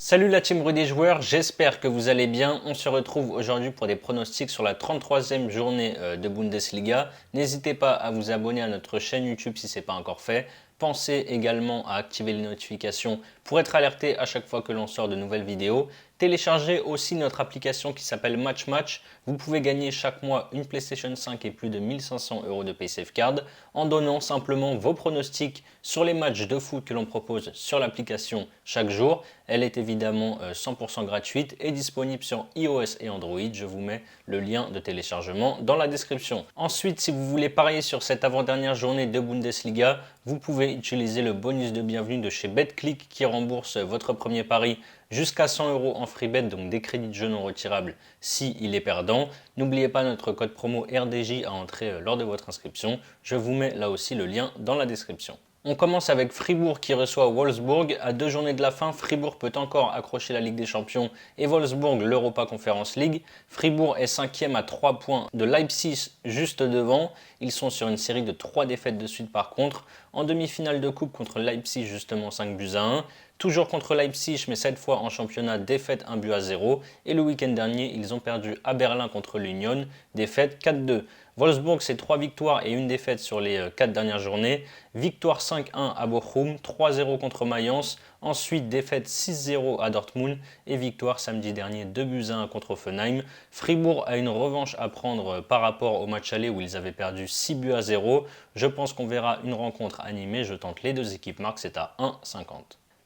Salut la team Rudy joueurs, j'espère que vous allez bien. On se retrouve aujourd'hui pour des pronostics sur la 33e journée de Bundesliga. N'hésitez pas à vous abonner à notre chaîne YouTube si ce n'est pas encore fait. Pensez également à activer les notifications pour être alerté à chaque fois que l'on sort de nouvelles vidéos. Téléchargez aussi notre application qui s'appelle Match Match. Vous pouvez gagner chaque mois une PlayStation 5 et plus de 1500 € de PaySafeCard en donnant simplement vos pronostics sur les matchs de foot que l'on propose sur l'application chaque jour. Elle est évidemment 100% gratuite et disponible sur iOS et Android. Je vous mets le lien de téléchargement dans la description. Ensuite, si vous voulez parier sur cette avant-dernière journée de Bundesliga, vous pouvez utiliser le bonus de bienvenue de chez BetClick qui rembourse votre premier pari jusqu'à 100 € en free bet, donc des crédits de jeu non retirables si il est perdant. N'oubliez pas notre code promo RDJ à entrer lors de votre inscription. Je vous mets là aussi le lien dans la description. On commence avec Fribourg qui reçoit Wolfsburg. À 2 journées de la fin, Fribourg peut encore accrocher la Ligue des Champions et Wolfsburg l'Europa Conference League. Fribourg est 5e à 3 points de Leipzig juste devant. Ils sont sur une série de 3 défaites de suite par contre. En demi-finale de coupe contre Leipzig justement 5-1. Toujours contre Leipzig mais cette fois en championnat, défaite 1-0. Et le week-end dernier, ils ont perdu à Berlin contre l'Union, défaite 4-2. Wolfsburg, c'est 3 victoires et une défaite sur les 4 dernières journées. Victoire 5-1 à Bochum, 3-0 contre Mayence. Ensuite, défaite 6-0 à Dortmund et victoire samedi dernier 2-1 contre Offenheim. Fribourg a une revanche à prendre par rapport au match aller où ils avaient perdu 6-0. Je pense qu'on verra une rencontre animée. Je tente les deux équipes marques, c'est à 1,50.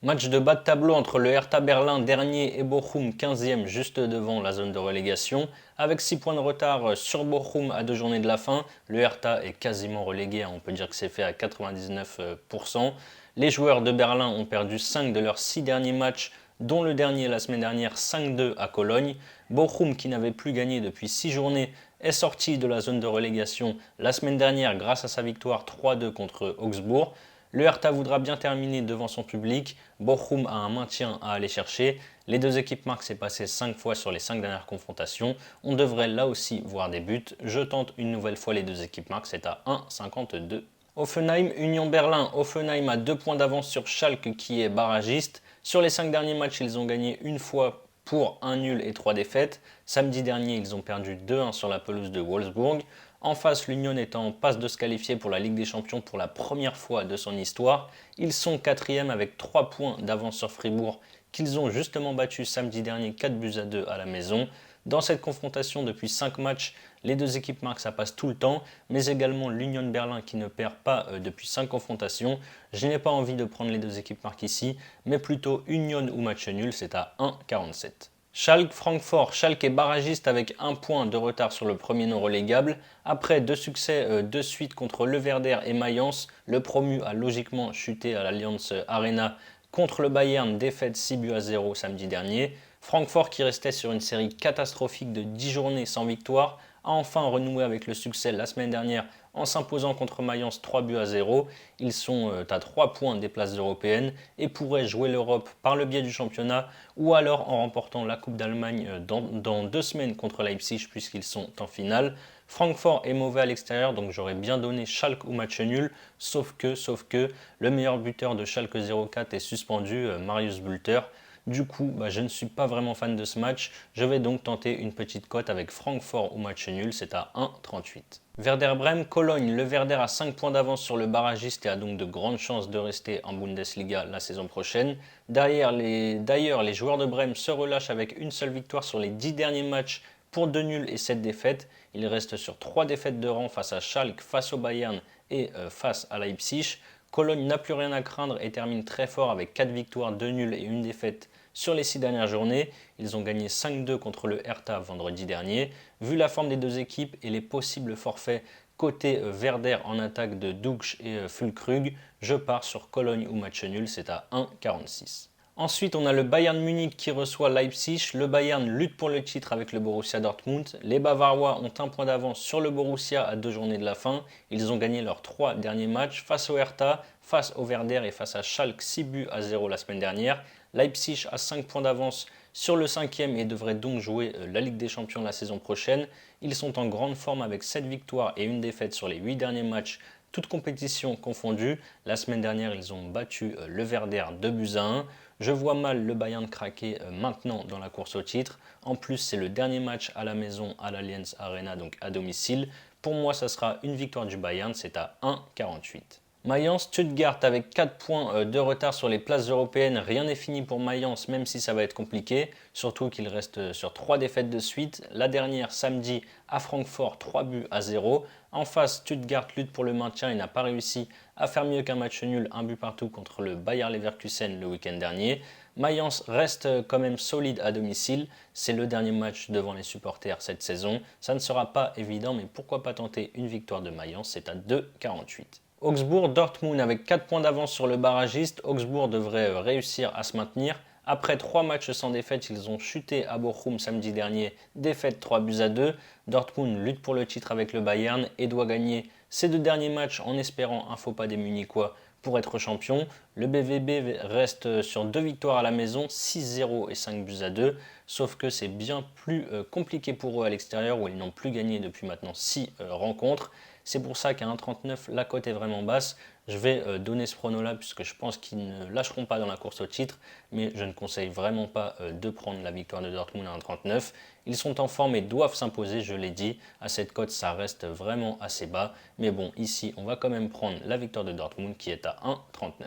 Match de bas de tableau entre le Hertha Berlin dernier et Bochum 15e juste devant la zone de relégation. Avec 6 points de retard sur Bochum à 2 journées de la fin, le Hertha est quasiment relégué, on peut dire que c'est fait à 99%. Les joueurs de Berlin ont perdu 5 de leurs 6 derniers matchs, dont le dernier la semaine dernière 5-2 à Cologne. Bochum, qui n'avait plus gagné depuis 6 journées, est sorti de la zone de relégation la semaine dernière grâce à sa victoire 3-2 contre Augsbourg. Le Hertha voudra bien terminer devant son public. Bochum a un maintien à aller chercher. Les deux équipes marquent, c'est passé 5 fois sur les 5 dernières confrontations. On devrait là aussi voir des buts. Je tente une nouvelle fois les deux équipes marquent, c'est à 1,52. Offenheim, Union Berlin. Offenheim a 2 points d'avance sur Schalke qui est barragiste. Sur les 5 derniers matchs, ils ont gagné une fois pour un nul et 3 défaites. Samedi dernier, ils ont perdu 2-1 sur la pelouse de Wolfsburg. En face, l'Union est en passe de se qualifier pour la Ligue des Champions pour la première fois de son histoire. Ils sont 4e avec 3 points d'avance sur Fribourg qu'ils ont justement battu samedi dernier 4-2 à la maison. Dans cette confrontation depuis 5 matchs, les deux équipes marquent, ça passe tout le temps, mais également l'Union Berlin qui ne perd pas depuis 5 confrontations. Je n'ai pas envie de prendre les deux équipes marquent ici, mais plutôt Union ou match nul, c'est à 1,47. Schalke-Francfort. Schalke est barragiste avec 1 point de retard sur le premier non relégable. Après 2 succès de suite contre Le Werder et Mayence, le promu a logiquement chuté à l'Allianz Arena contre le Bayern, défaite 6-0 samedi dernier. Francfort, qui restait sur une série catastrophique de 10 journées sans victoire, a enfin renoué avec le succès la semaine dernière en s'imposant contre Mayence 3-0. Ils sont à 3 points des places européennes et pourraient jouer l'Europe par le biais du championnat ou alors en remportant la Coupe d'Allemagne dans 2 semaines contre Leipzig puisqu'ils sont en finale. Francfort est mauvais à l'extérieur, donc j'aurais bien donné Schalke ou match nul, sauf que le meilleur buteur de Schalke 04 est suspendu, Marius Bülter. Du coup, je ne suis pas vraiment fan de ce match. Je vais donc tenter une petite cote avec Francfort ou match nul, c'est à 1,38. Werder Brême, Cologne. Le Werder a 5 points d'avance sur le barragiste et a donc de grandes chances de rester en Bundesliga la saison prochaine. D'ailleurs, les joueurs de Brême se relâchent avec une seule victoire sur les 10 derniers matchs pour 2 nuls et 7 défaites. Ils restent sur 3 défaites de rang face à Schalke, face au Bayern et face à Leipzig. Cologne n'a plus rien à craindre et termine très fort avec 4 victoires, 2 nuls et une défaite sur les 6 dernières journées. Ils ont gagné 5-2 contre le Hertha vendredi dernier. Vu la forme des deux équipes et les possibles forfaits côté Werder en attaque de Dux et Füllkrug, je pars sur Cologne ou match nul, c'est à 1,46. Ensuite, on a le Bayern Munich qui reçoit Leipzig. Le Bayern lutte pour le titre avec le Borussia Dortmund. Les Bavarois ont 1 point d'avance sur le Borussia à 2 journées de la fin. Ils ont gagné leurs 3 derniers matchs face au Hertha, face au Werder et face à Schalke 6-0 la semaine dernière. Leipzig a 5 points d'avance sur le 5e et devrait donc jouer la Ligue des Champions la saison prochaine. Ils sont en grande forme avec 7 victoires et une défaite sur les 8 derniers matchs toutes compétitions confondues. La semaine dernière, ils ont battu le Werder 2-1. Je vois mal le Bayern craquer maintenant dans la course au titre. En plus, c'est le dernier match à la maison à l'Allianz Arena, donc à domicile. Pour moi, ça sera une victoire du Bayern, c'est à 1,48. Mayence, Stuttgart avec 4 points de retard sur les places européennes. Rien n'est fini pour Mayence, même si ça va être compliqué. Surtout qu'il reste sur 3 défaites de suite. La dernière samedi à Francfort, 3-0. En face, Stuttgart lutte pour le maintien et n'a pas réussi à faire mieux qu'un match nul, un but partout contre le Bayer Leverkusen le week-end dernier. Mayence reste quand même solide à domicile. C'est le dernier match devant les supporters cette saison. Ça ne sera pas évident, mais pourquoi pas tenter une victoire de Mayence, c'est à 2,48. Augsbourg-Dortmund avec 4 points d'avance sur le barragiste. Augsbourg devrait réussir à se maintenir. Après 3 matchs sans défaite, ils ont chuté à Bochum samedi dernier, défaite 3-2. Dortmund lutte pour le titre avec le Bayern et doit gagner ses 2 derniers matchs en espérant un faux pas des Munichois pour être champion. Le BVB reste sur 2 victoires à la maison, 6-0 et 5-2. Sauf que c'est bien plus compliqué pour eux à l'extérieur où ils n'ont plus gagné depuis maintenant 6 rencontres. C'est pour ça qu'à 1,39, la cote est vraiment basse. Je vais donner ce prono-là puisque je pense qu'ils ne lâcheront pas dans la course au titre, mais je ne conseille vraiment pas de prendre la victoire de Dortmund à 1,39. Ils sont en forme et doivent s'imposer, je l'ai dit. À cette cote, ça reste vraiment assez bas. Mais bon, ici, on va quand même prendre la victoire de Dortmund qui est à 1,39.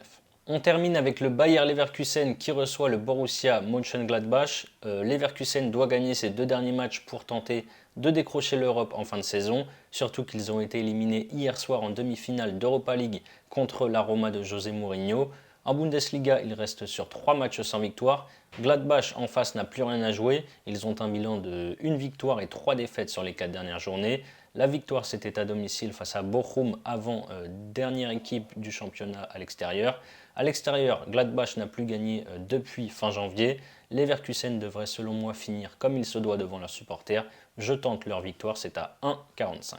On termine avec le Bayer Leverkusen qui reçoit le Borussia Mönchengladbach. Leverkusen doit gagner ses 2 derniers matchs pour tenter de décrocher l'Europe en fin de saison, surtout qu'ils ont été éliminés hier soir en demi-finale d'Europa League contre la Roma de José Mourinho. En Bundesliga, ils restent sur 3 matchs sans victoire. Gladbach en face n'a plus rien à jouer. Ils ont un bilan de 1 victoire et 3 défaites sur les 4 dernières journées. La victoire, c'était à domicile face à Bochum, avant dernière équipe du championnat à l'extérieur. À l'extérieur, Gladbach n'a plus gagné depuis fin janvier. Leverkusen devrait selon moi finir comme il se doit devant leurs supporters. Je tente leur victoire, c'est à 1,45.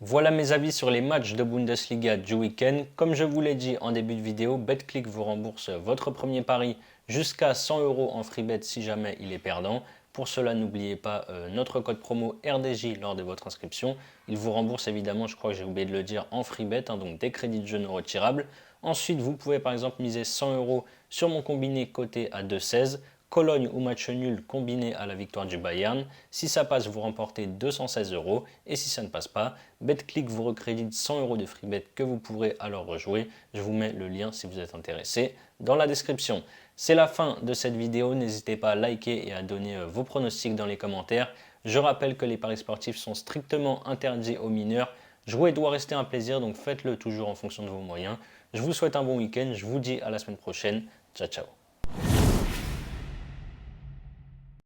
Voilà mes avis sur les matchs de Bundesliga du week-end. Comme je vous l'ai dit en début de vidéo, BetClick vous rembourse votre premier pari jusqu'à 100 € en freebet si jamais il est perdant. Pour cela, n'oubliez pas notre code promo RDJ lors de votre inscription. Il vous rembourse évidemment, je crois que j'ai oublié de le dire, en freebet, donc des crédits de jeu non retirables. Ensuite, vous pouvez par exemple miser 100 € sur mon combiné coté à 2,16. Cologne ou match nul combiné à la victoire du Bayern. Si ça passe, vous remportez 216 € et si ça ne passe pas, BetClick vous recrédite 100 € de freebet que vous pourrez alors rejouer. Je vous mets le lien si vous êtes intéressé dans la description. C'est la fin de cette vidéo, n'hésitez pas à liker et à donner vos pronostics dans les commentaires. Je rappelle que les paris sportifs sont strictement interdits aux mineurs. Jouer doit rester un plaisir, donc faites-le toujours en fonction de vos moyens. Je vous souhaite un bon week-end, je vous dis à la semaine prochaine. Ciao ciao.